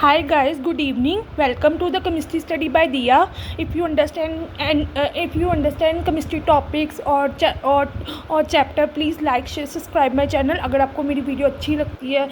Hi guys, good evening. Welcome to the chemistry study by Diya. If you understand chemistry topics or chapter, please like, share, subscribe my channel. अगर आपको मेरी video अच्छी लगती है,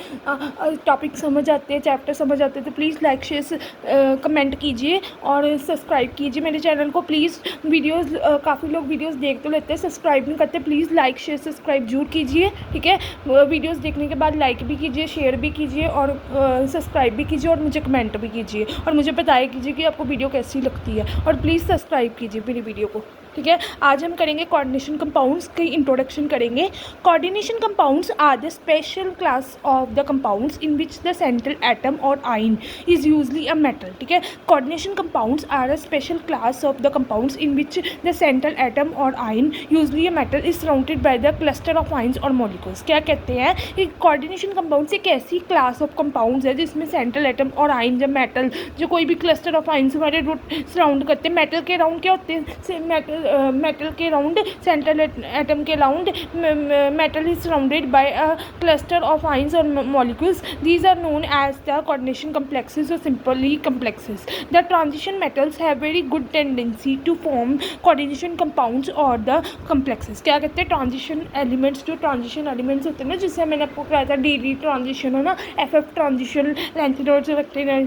topic समझ आते हैं, चैप्टर समझ आते हैं, तो प्लीज़ लाइक, शेयर, कमेंट कीजिए और सब्सक्राइब कीजिए मेरे चैनल को प्लीज़. वीडियोस काफ़ी लोग वीडियोस देख तो लेते हैं, सब्सक्राइब नहीं करते. प्लीज़ लाइक, शेयर, सब्सक्राइब जरूर कीजिए, ठीक है. वीडियोस देखने के बाद लाइक भी कीजिए, शेयर भी कीजिए और सब्सक्राइब भी कीजिए और मुझे कमेंट भी कीजिए और मुझे बताया कीजिए कि आपको वीडियो कैसी लगती है और प्लीज़ सब्सक्राइब कीजिए मेरी वीडियो को, ठीक है. आज हम करेंगे कोऑर्डिनेशन कंपाउंड्स की इंट्रोडक्शन करेंगे. Coordination compounds are the special class of the compounds in which the central atom और ion is usually a metal, ठीक है. Coordination compounds are a special class of the compounds in which the central atom और ion usually a metal is surrounded by the cluster of ions और molecules. क्या कहते हैं कि coordination compounds एक ऐसी क्लास ऑफ कंपाउंड्स है जिसमें सेंट्रल एटम और आयन जब मेटल जो कोई भी क्लस्टर ऑफ आयन्स हमारे सराउंड करते हैं. मेटल के राउंड क्या होते हैं? मेटल के राउंड, सेंट्रल एटम के round metal is surrounded by a cluster of ions और molecules. These are known as the coordination complexes or simply complexes. The transition metals have very good tendency to form coordination compounds or the complexes. क्या कहते हैं? Transition elements, जो transition elements होते हैं ना, जिससे मैंने आपको बताया था डी ट्रांजिशन हो ना, एफ ट्रांजिशन, लेंथिडोर्स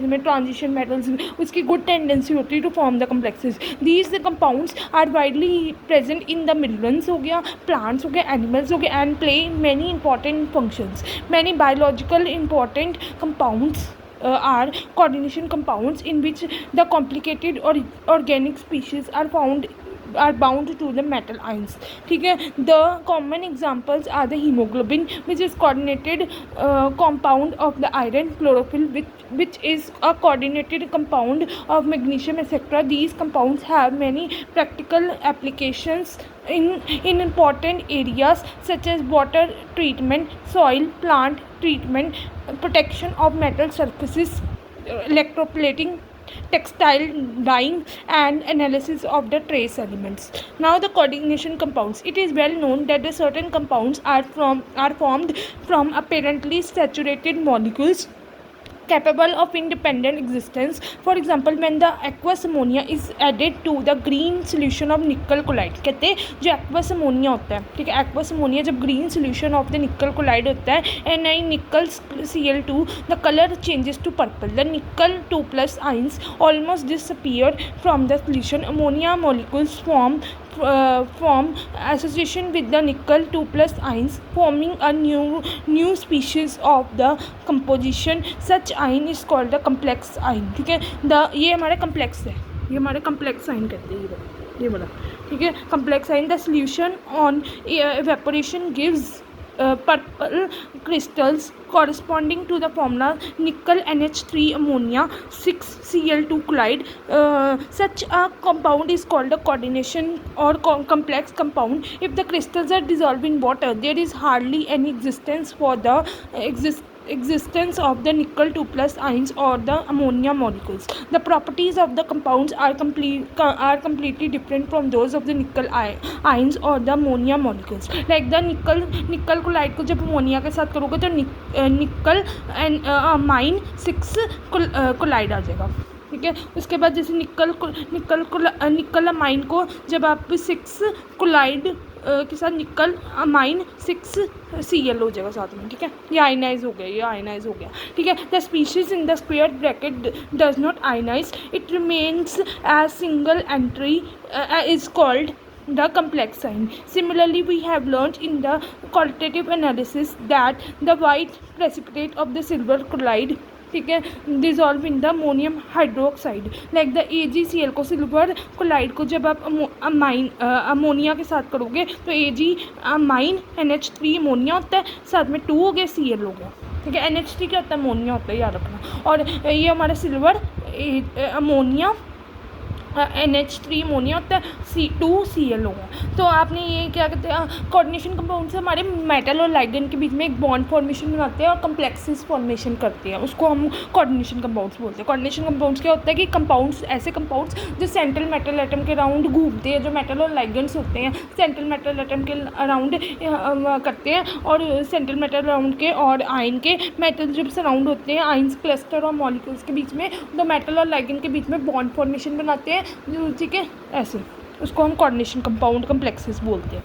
में ट्रांजिशन मेटल्स, उसकी गुड टेंडेंसी होती है to form the complexes. These compounds are widely present in the minerals हो गया, प्लांट्स हो गया, एनिमल्स हो गया, and play many important functions. Many biological important compounds are coordination compounds in which the complicated or organic species are bound to the metal ions, ठीक है. The common examples are the hemoglobin, which is coordinated compound of the iron, chlorophyll, which is a coordinated compound of magnesium, etc. These compounds have many practical applications in important areas such as water treatment, soil, plant treatment, protection of metal surfaces, electroplating, textile dyeing, and analysis of the trace elements. Now the coordination compounds. It is well known that the certain compounds are formed from apparently saturated molecules capable of independent existence. For example, when the aqueous ammonia is added to the green solution of nickel chloride, कहते हैं जो aqueous ammonia होता है, ठीक है, aqueous ammonia जब green solution of the nickel chloride होता है and in nickel Cl2, the color changes to purple. The nickel 2 plus ions almost disappear from the solution. Ammonia molecules form association with the nickel 2 plus ions, forming a new species of the composition. Such ion is called the complex ion, ठीक है. ये हमारा complex है, ये हमारे complex ion कहते हैं, ये बड़ा, ठीक है, complex ion. The solution on evaporation gives purple crystals corresponding to the formula nickel NH3 ammonia 6 Cl2 chloride. Such a compound is called a coordination or complex compound. If the crystals are dissolved in water, there is hardly any existence for the existence of the nickel 2 plus ions or the ammonia molecules. The properties of the compounds are completely different from those of the nickel ions or the ammonia molecules. Like the nickel chloride को जब ammonia के साथ करोगे तो निकल amine 6 chloride आ जाएगा, ठीक है. उसके बाद जैसे निकल अमाइन को जब आप 6 क्लोराइड के साथ निकल अमाइन 6 Cl हो जाएगा साथ में, ठीक है. ये आयनाइज हो गया, ठीक है. The species in the square bracket does not ionize, it remains as single entry, is called the complex ion. Similarly, we have learnt in the qualitative analysis that the white precipitate of the silver chloride, ठीक है, dissolve in the ammonium hydroxide. Like the AgCl को silver chloride को जब आप ammonia के साथ करोगे तो Ag अमाइन NH3 अमोनिया होता है, साथ में 2 हो गया Cl हो गया, ठीक है. NH3 क्या होता है? अमोनिया होता है, याद रखना. और ये हमारा सिल्वर अमोनिया NH3 अमोनिया होता है, C2ClO है। तो आपने ये क्या कहते हैं, कोऑर्डिनेशन कंपाउंड से हमारे मेटल और लाइगेंड के बीच में एक बॉन्ड फॉर्मेशन बनाते हैं और कम्प्लेक्सेस फॉर्मेशन करते हैं, उसको हम कोऑर्डिनेशन कंपाउंड्स बोलते हैं। कोऑर्डिनेशन कंपाउंड्स क्या होता है कि कंपाउंड्स, ऐसे कंपाउंड्स जो सेंट्रल मेटल एटम के अराउंड घूमते हैं, जो मेटल और लाइगेंड्स होते हैं सेंट्रल मेटल एटम के अराउंड करते हैं, और सेंट्रल मेटल अराउंड के और आयन के मेटल जब सराउंड होते हैं आयन्स क्लस्टर और मॉलिक्यूल्स के बीच में, तो मेटल और लाइगेंड के बीच में बॉन्ड फॉर्मेशन बनाते हैं, ठीक है, ऐसे उसको हम कोऑर्डिनेशन कंपाउंड कम्प्लेक्सेस बोलते हैं।